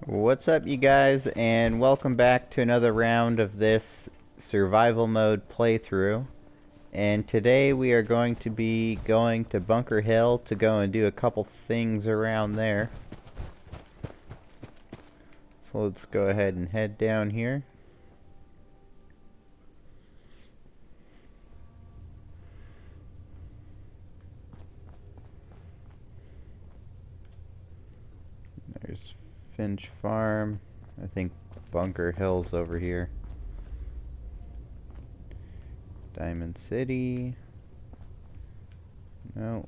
What's up, you guys, and welcome back to another round of this survival mode playthrough. And today we are going to be going to Bunker Hill to go and do a couple things around there. So let's go ahead and head down here. There's Finch Farm. I think Bunker Hill's over here. Diamond City. No.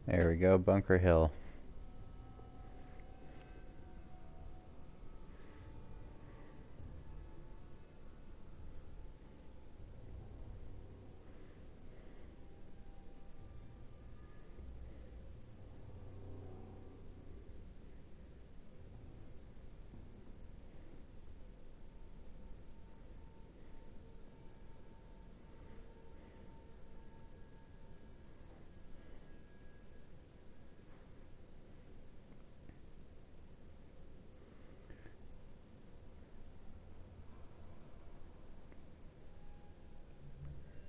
There we go, Bunker Hill.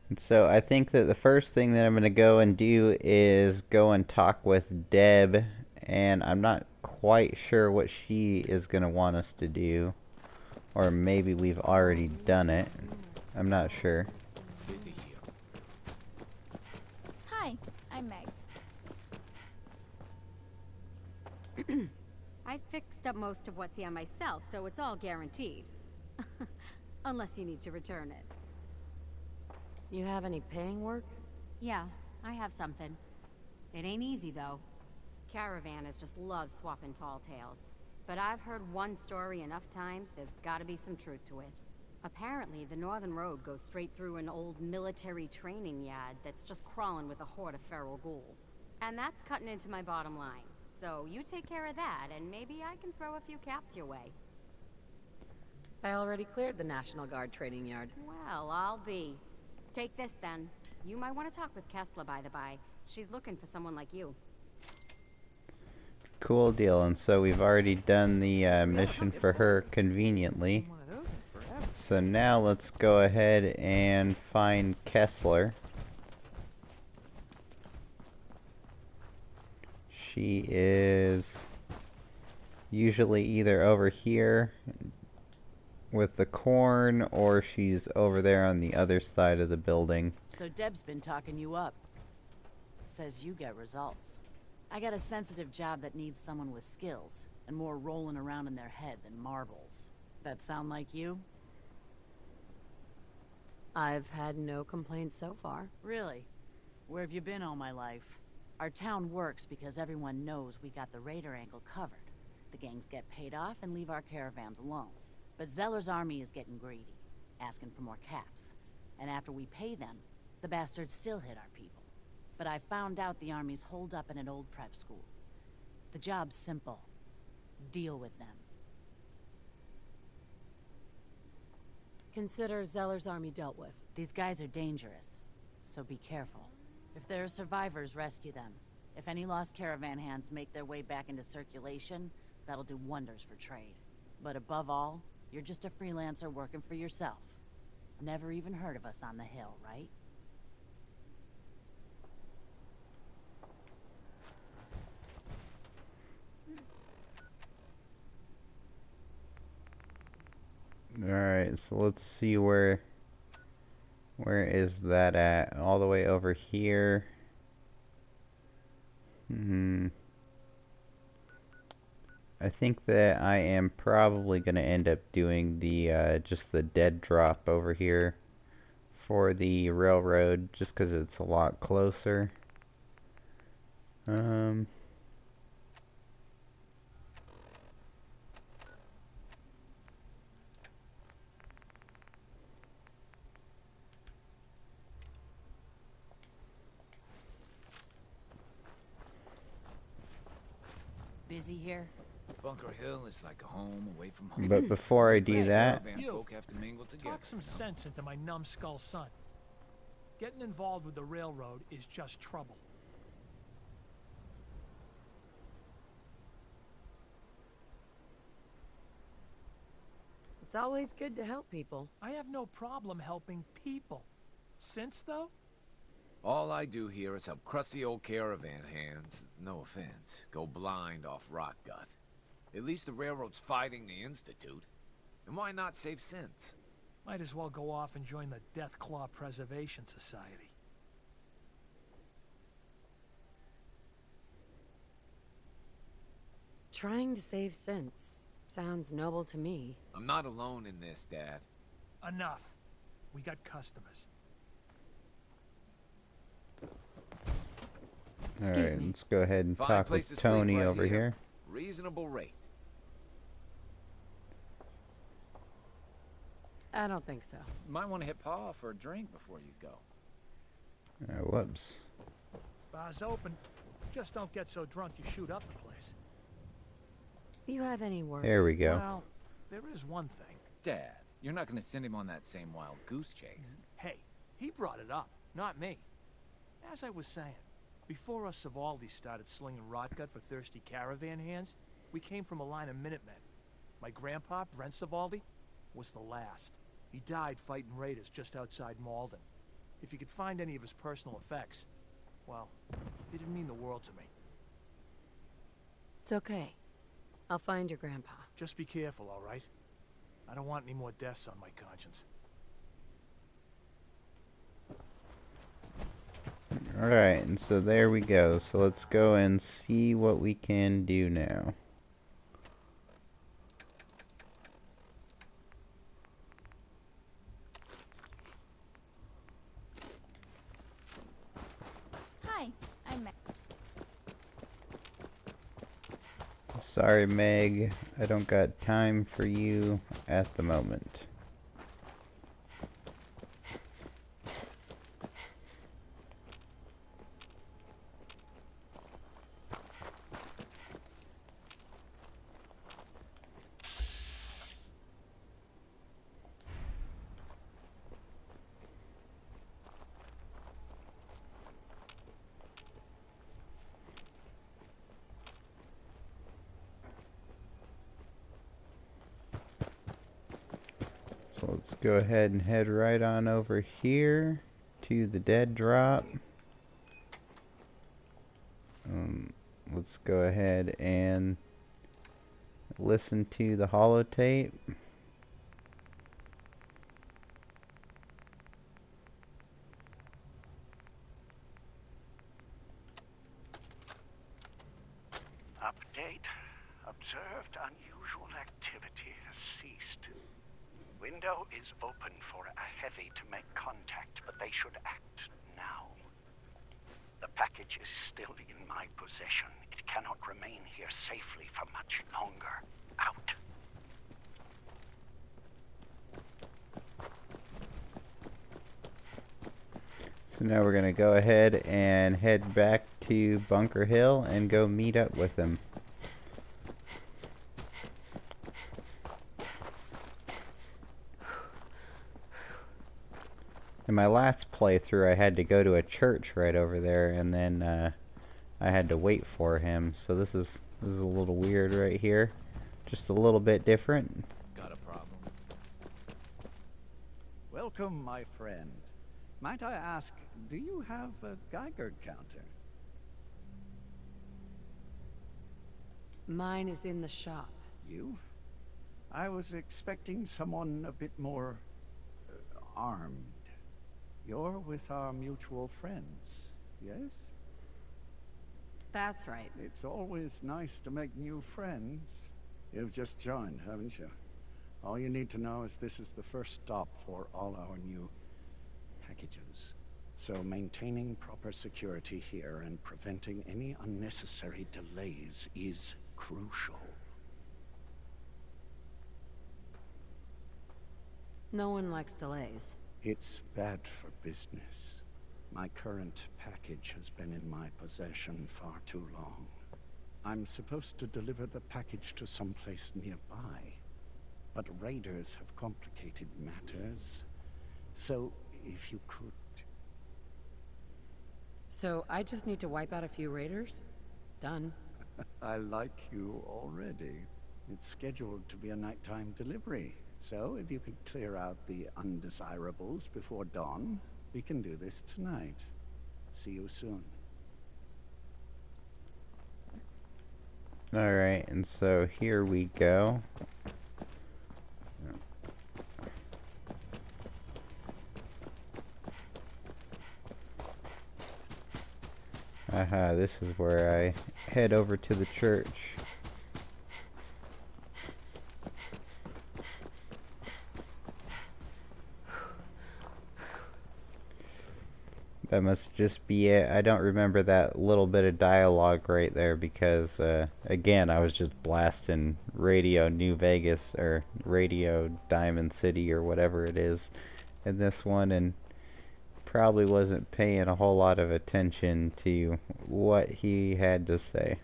And so I think that the first thing that I'm going to go and do is go and talk with Deb, and I'm not quite sure what she is going to want us to do. Or maybe we've already done it. I'm not sure. Hi, I'm Meg. I fixed up most of what's here myself, so it's all guaranteed. Unless you need to return it. You have any paying work? Yeah, I have something. It ain't easy, though. Caravanners just love swapping tall tales. But I've heard one story enough times, there's gotta be some truth to it. Apparently, the Northern Road goes straight through an old military training yard that's just crawling with a horde of feral ghouls. And that's cutting into my bottom line. So you take care of that, and maybe I can throw a few caps your way. I already cleared the National Guard training yard. Well, I'll be. Take this, then. You might want to talk with Kessler, by the by. She's looking for someone like you. Cool deal. And so we've already done the mission for her conveniently. So now let's go ahead and find Kessler. She is usually either over here with the corn, or she's over there on the other side of the building. So Deb's been talking you up. Says you get results. I got a sensitive job that needs someone with skills, and more rolling around in their head than marbles. That sound like you? I've had no complaints so far. Really? Where have you been all my life? Our town works because everyone knows we got the raider angle covered. The gangs get paid off and leave our caravans alone. But Zeller's army is getting greedy, asking for more caps. And after we pay them, the bastards still hit our people. But I found out the army's holed up in an old prep school. The job's simple. Deal with them. Consider Zeller's army dealt with. These guys are dangerous, so be careful. If there are survivors, rescue them. If any lost caravan hands make their way back into circulation, that'll do wonders for trade. But above all, you're just a freelancer working for yourself. Never even heard of us on the hill, right? Alright, so let's see where is that at? All the way over here. I think that I am probably going to end up doing the just the dead drop over here for the railroad, just because it's a lot closer. Busy here? Bunker Hill is like a home away from home. But before I do that, Caravan folk have to mingle together, Talk some sense into my numbskull son. Getting involved with the railroad is just trouble. It's always good to help people. I have no problem helping people. Since, though? All I do here is help crusty old caravan hands, no offense, go blind off rock gut. At least the railroad's fighting the Institute. And why not save sins? Might as well go off and join the Death Claw Preservation Society. Trying to save sense sounds noble to me. I'm not alone in this, Dad. Enough. We got customers. Alright, let's go ahead and Fine talk place with to sleep Tony right over here. Reasonable rate. I don't think so. You might want to hit Pa for a drink before you go. Whoops. Bar's open. Just don't get so drunk you shoot up the place. You have any word? There we go. Well, there is one thing. Dad, you're not going to send him on that same wild goose chase. Hey, he brought it up, not me. As I was saying, before us Savaldis started slinging rotgut for thirsty caravan hands, we came from a line of Minutemen. My grandpa, Brent Savaldi, was the last. He died fighting raiders just outside Malden. If you could find any of his personal effects, well, it didn't mean the world to me. It's okay. I'll find your grandpa. Just be careful, all right? I don't want any more deaths on my conscience. Alright, and so there we go. So let's go and see what we can do now. Hi, I'm Meg. Sorry, Meg. I don't got time for you at the moment. So let's go ahead and head right on over here to the dead drop. Let's go ahead and listen to the holotape. Update. Observed unusual activity has ceased. Window is open for a heavy to make contact, but they should act now. The package is still in my possession. It cannot remain here safely for much longer. Out. So now we're gonna go ahead and head back to Bunker Hill and go meet up with him. In my last playthrough, I had to go to a church right over there, and then I had to wait for him. So this is a little weird right here, just a little bit different. Got a problem? Welcome, my friend. Might I ask, do you have a Geiger counter? Mine is in the shop. You? I was expecting someone a bit more armed. You're with our mutual friends, yes? That's right. It's always nice to make new friends. You've just joined, haven't you? All you need to know is this is the first stop for all our new packages. So maintaining proper security here and preventing any unnecessary delays is crucial. No one likes delays. It's bad for business. My current package has been in my possession far too long. I'm supposed to deliver the package to someplace nearby, but raiders have complicated matters. So, if you could So I just need to wipe out a few raiders? Done. I like you already. It's scheduled to be a nighttime delivery, so if you could clear out the undesirables before dawn, we can do this tonight. See you soon. Alright, and so here we go. Aha, this is where I head over to the church. That must just be it. I don't remember that little bit of dialogue right there because, again, I was just blasting Radio New Vegas or Radio Diamond City or whatever it is in this one, and probably wasn't paying a whole lot of attention to what he had to say.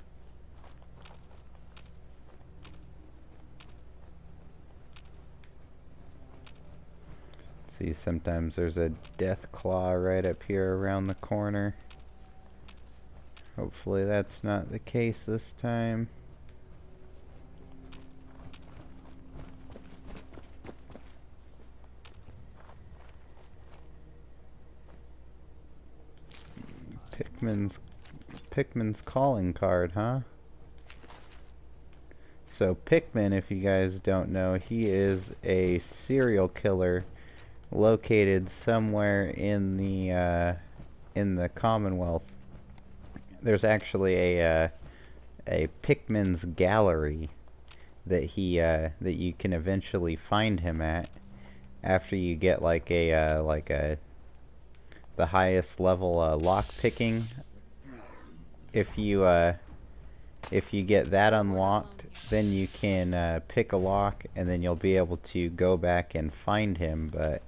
See, sometimes there's a death claw right up here around the corner. Hopefully that's not the case this time. Pikmin's calling card, huh? So Pikmin, if you guys don't know, he is a serial killer located somewhere in the Commonwealth. There's actually a Pikmin's gallery that you can eventually find him at after you get like the highest level lock picking. If you get that unlocked, then you can pick a lock, and then you'll be able to go back and find him. But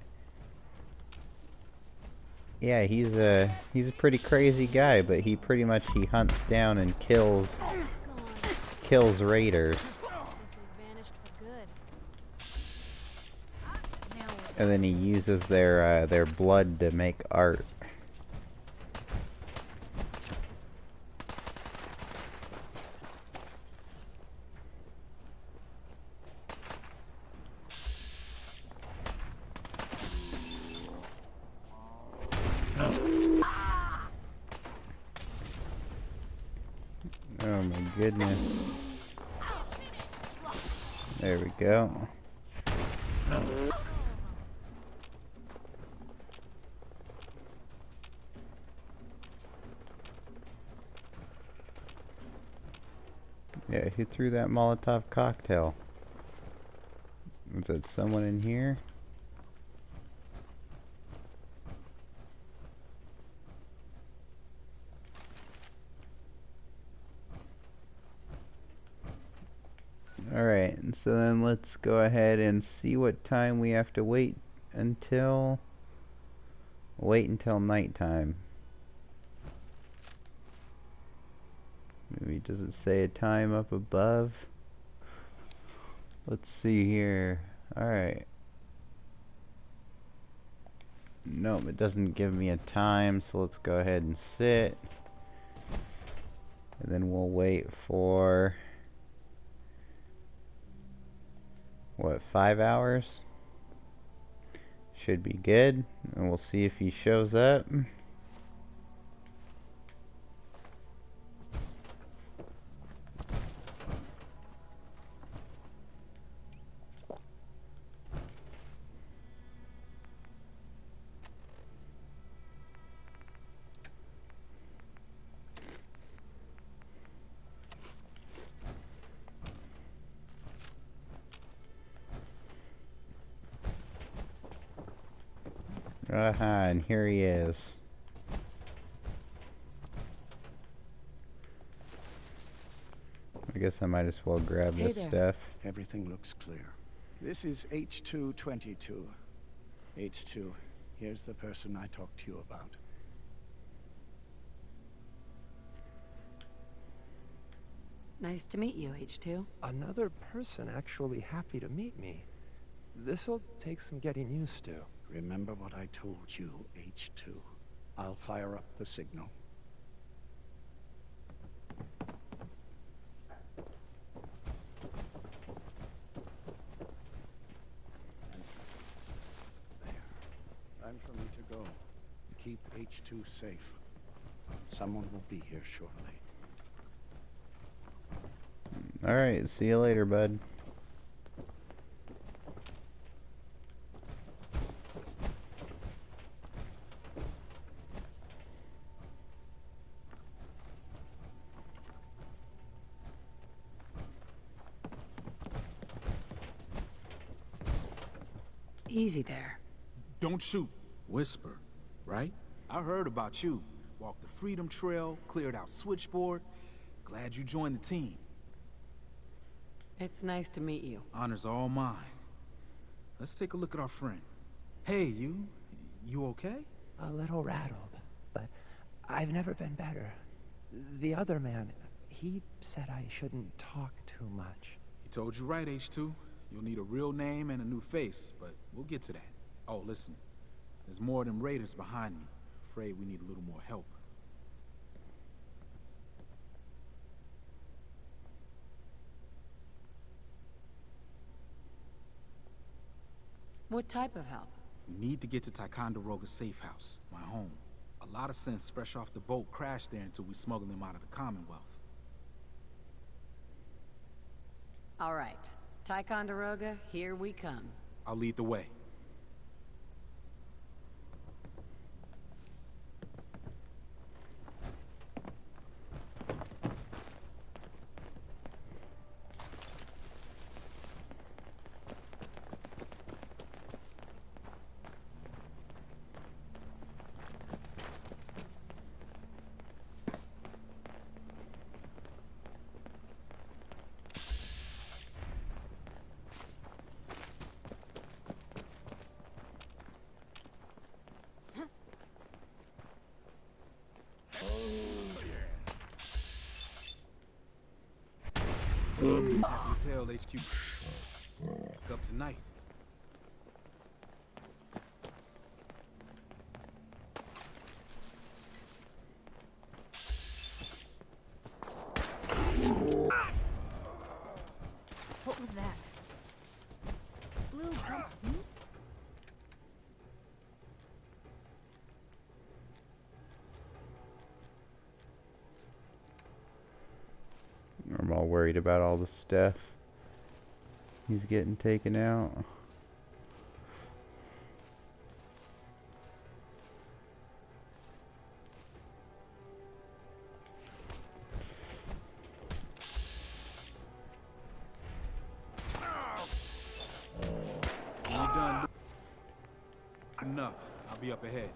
yeah, he's a pretty crazy guy, but he hunts down and kills raiders. And then he uses their blood to make art. Oh my goodness. There we go. Yeah, he threw that Molotov cocktail. Is that someone in here? Alright, and so then let's go ahead and see what time we have to wait until nighttime. Maybe does it say a time up above? Let's see here. Alright. Nope, it doesn't give me a time, so let's go ahead and sit. And then we'll wait for what, 5 hours? Should be good. And we'll see if he shows up. Aha, and here he is. I guess I might as well grab this stuff. Everything looks clear. This is H222. H2, here's the person I talked to you about. Nice to meet you, H2. Another person actually happy to meet me. This'll take some getting used to. Remember what I told you, H2. I'll fire up the signal. Time for me to go. Keep H2 safe. Someone will be here shortly. Alright, see you later, bud. Easy there. Don't shoot. Whisper, right? I heard about you. Walked the Freedom Trail, cleared out Switchboard. Glad you joined the team. It's nice to meet you. Honor's all mine. Let's take a look at our friend. Hey, you okay? A little rattled, but I've never been better. The other man, he said I shouldn't talk too much. He told you right, H2. You'll need a real name and a new face, but we'll get to that. Oh, listen. There's more of them raiders behind me. Afraid we need a little more help. What type of help? We need to get to Ticonderoga safe house, my home. A lot of sense fresh off the boat crashed there until we smuggle them out of the Commonwealth. All right. Ticonderoga, here we come. I'll lead the way. Happy as hell, HQ. Wake up tonight. What was that? Little something? I'm all worried about all the stuff he's getting taken out. When we're done, enough. I'll be up ahead.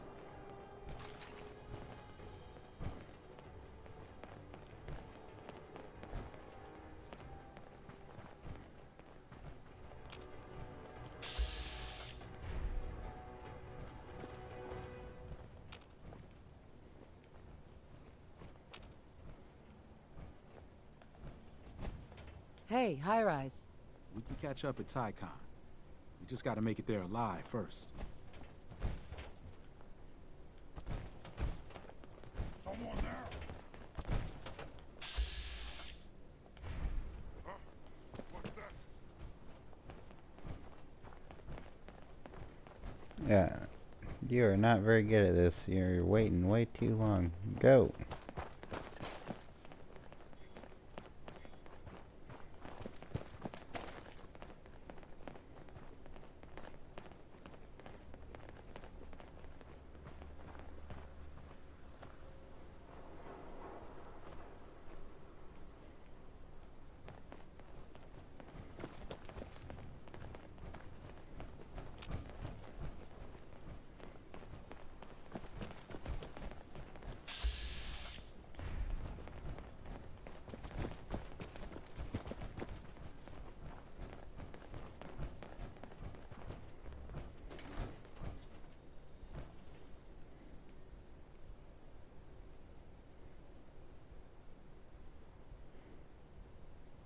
Hey, high rise. We can catch up at Ticon. We just gotta make it there alive first. Someone there! What's that? Yeah, you are not very good at this. You're waiting way too long. Go.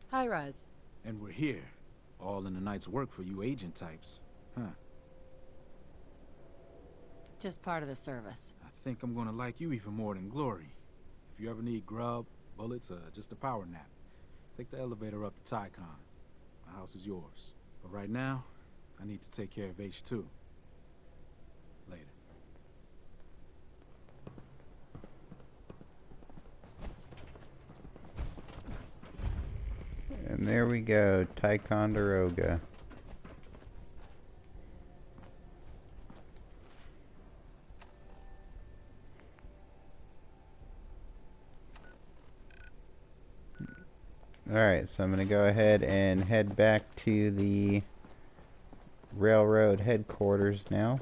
High rise. And we're here. All in the night's work for you agent types. Huh. Just part of the service. I think I'm gonna like you even more than Glory. If you ever need grub, bullets, or just a power nap, take the elevator up to Ticon. My house is yours. But right now, I need to take care of H2. Later. There we go, Ticonderoga. Alright, so I'm going to go ahead and head back to the railroad headquarters now.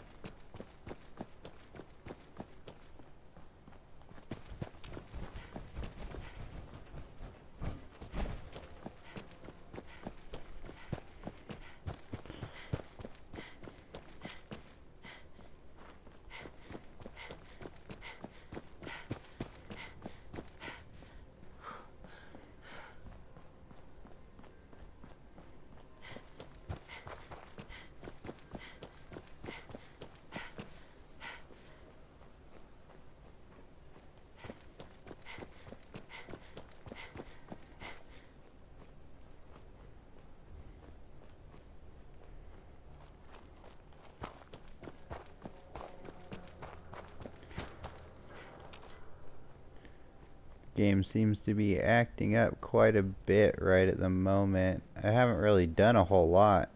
Game seems to be acting up quite a bit right at the moment. I haven't really done a whole lot,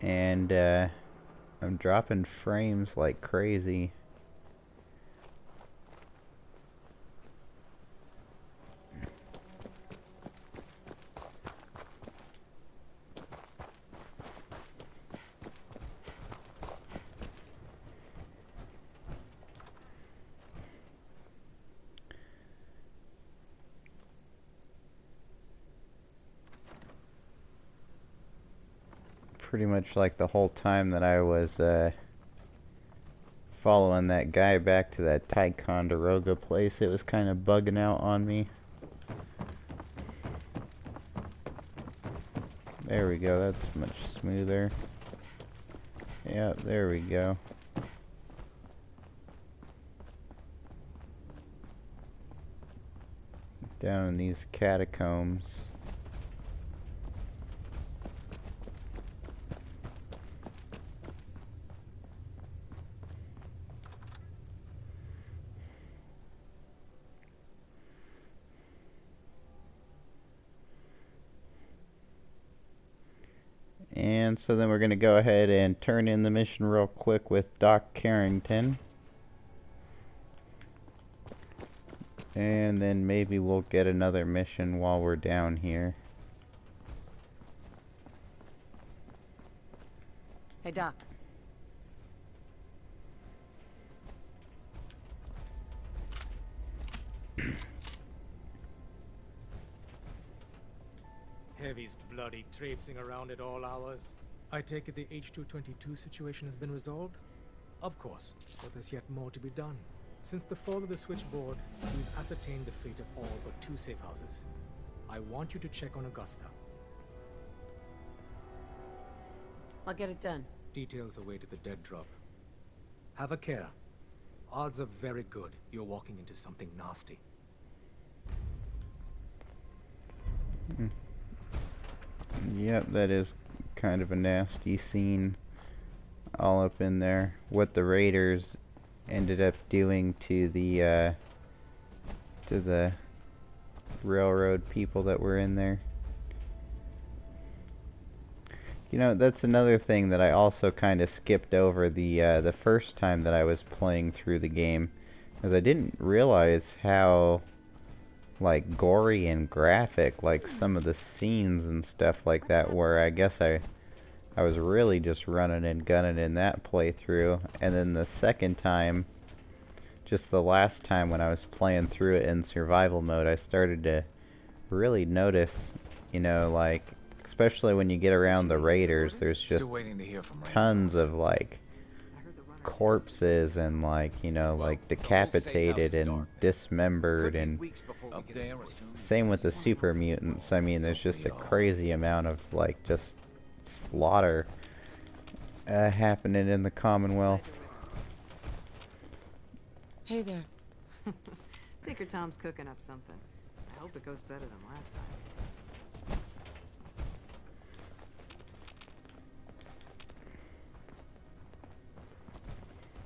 and I'm dropping frames like crazy. Pretty much like the whole time that I was following that guy back to that Ticonderoga place, it was kind of bugging out on me. There we go, that's much smoother. Yep, there we go. Down in these catacombs. And so then we're going to go ahead and turn in the mission real quick with Doc Carrington. And then maybe we'll get another mission while we're down here. Hey, Doc. Heavy's bloody traipsing around at all hours. I take it the H-222 situation has been resolved? Of course, but there's yet more to be done. Since the fall of the switchboard, we've ascertained the fate of all but 2 safe houses. I want you to check on Augusta. I'll get it done. Details await at the dead drop. Have a care. Odds are very good you're walking into something nasty. Yep, that is kind of a nasty scene all up in there. What the Raiders ended up doing to the railroad people that were in there. You know, that's another thing that I also kind of skipped over the first time that I was playing through the game, because I didn't realize how like gory and graphic like some of the scenes and stuff like that were. I guess I was really just running and gunning in that playthrough, and then the second time, just the last time when I was playing through it in survival mode, I started to really notice, you know, like especially when you get around the Raiders, there's just tons of like corpses and like, you know, like decapitated and dismembered, and same with the super mutants. I mean, there's just a crazy amount of like just slaughter happening in the Commonwealth. Hey there. Tinker Tom's cooking up something. I hope it goes better than last time.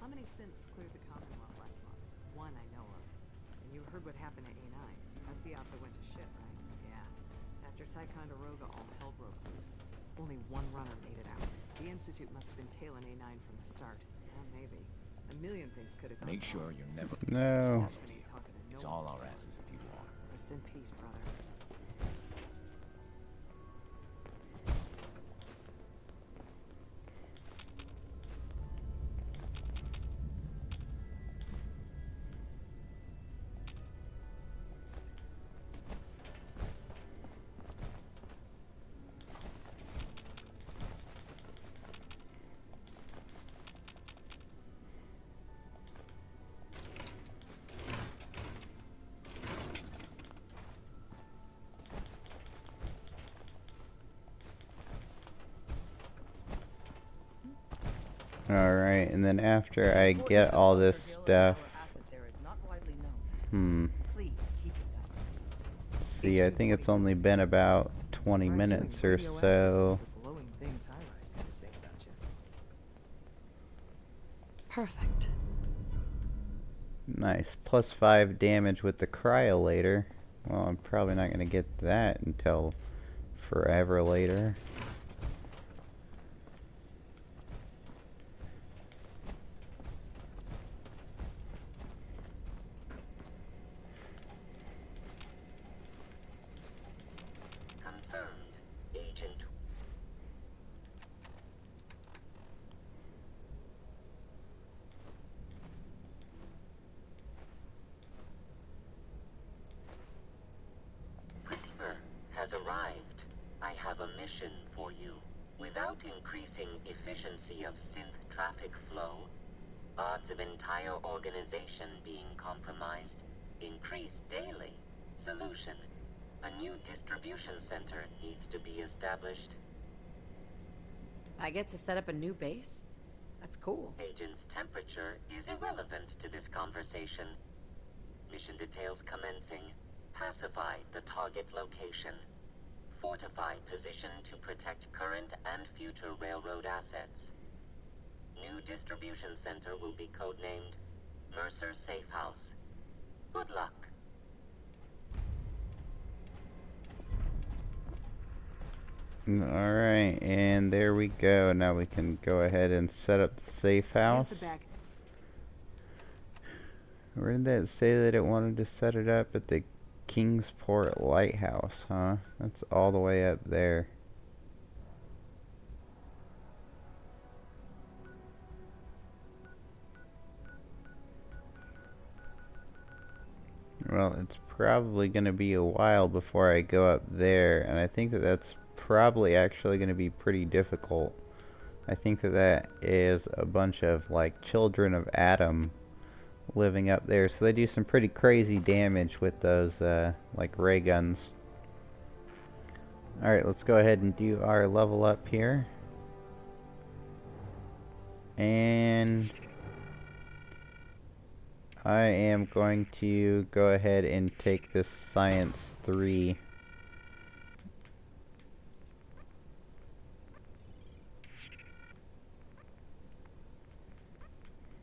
How many synths cleared the Commonwealth last month? One I know of. And you heard what happened at A9. That's the outfit went to shit, right? Yeah. That After Ticonderoga, all hell broke loose. Only one runner made it out. The Institute must have been tailing A9 from the start. Well, maybe. A million things could have gone Make sure you're never... No. Dutchman ain't talking to no It's one. all our asses if you are. Rest in peace, brother. Alright, and then after I get all this stuff... See, I think it's only been about 20 minutes or so. Perfect. Nice. Plus 5 damage with the cryolator. Well, I'm probably not going to get that until forever later. Confirmed, Agent. Whisper has arrived. I have a mission for you. Without increasing efficiency of synth traffic flow, odds of entire organization being compromised increase daily. Solution: a new distribution center needs to be established. I get to set up a new base? That's cool. Agent's temperature is irrelevant to this conversation. Mission details commencing. Pacify the target location. Fortify position to protect current and future railroad assets. New distribution center will be codenamed Mercer Safe House. Good luck. Alright, and there we go. Now we can go ahead and set up the safe house. Where did that say that it wanted to set it up? At the Kingsport Lighthouse, huh? That's all the way up there. Well, it's probably going to be a while before I go up there, and I think that that's probably actually going to be pretty difficult. I think that that is a bunch of, like, children of Adam living up there, so they do some pretty crazy damage with those, like, ray guns. Alright, let's go ahead and do our level up here. And I am going to go ahead and take this Science 3.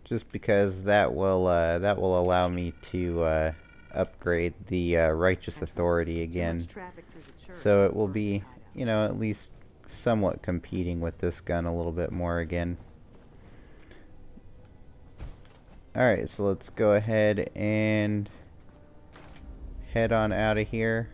Just because that will allow me to upgrade the Righteous Authority again. So it will be, you know, at least somewhat competing with this gun a little bit more again. Alright, so let's go ahead and head on out of here.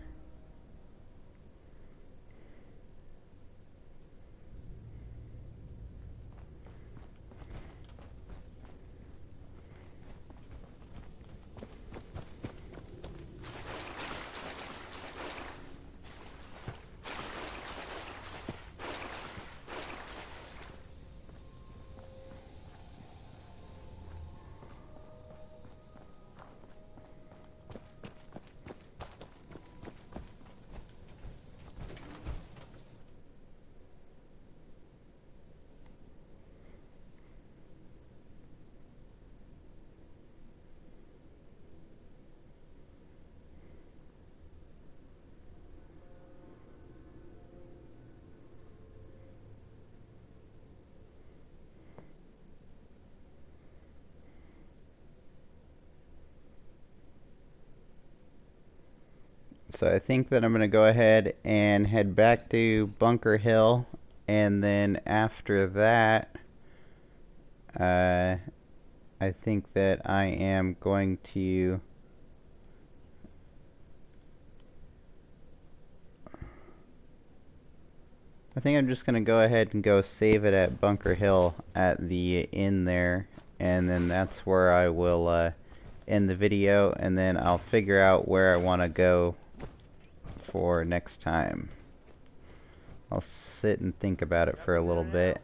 So I think that I'm going to go ahead and head back to Bunker Hill, and then after that, I think that I am going to I think I'm just going to go ahead and go save it at Bunker Hill at the inn there, and then that's where I will end the video, and then I'll figure out where I want to go for next time. I'll sit and think about it for a little bit.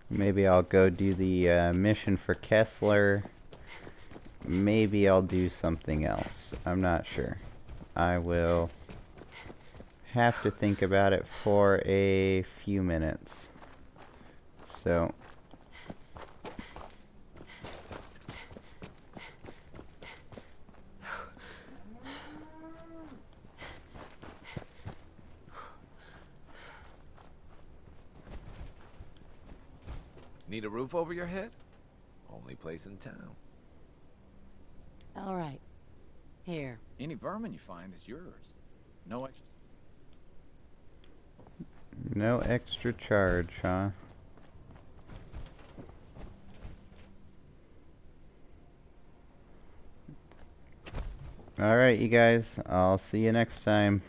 Maybe I'll go do the mission for Kessler. Maybe I'll do something else. I'm not sure. I will have to think about it for a few minutes. So Need a roof over your head? Only place in town. All right. Here. Any vermin you find is yours. No no extra charge, huh? Alright, you guys. I'll see you next time.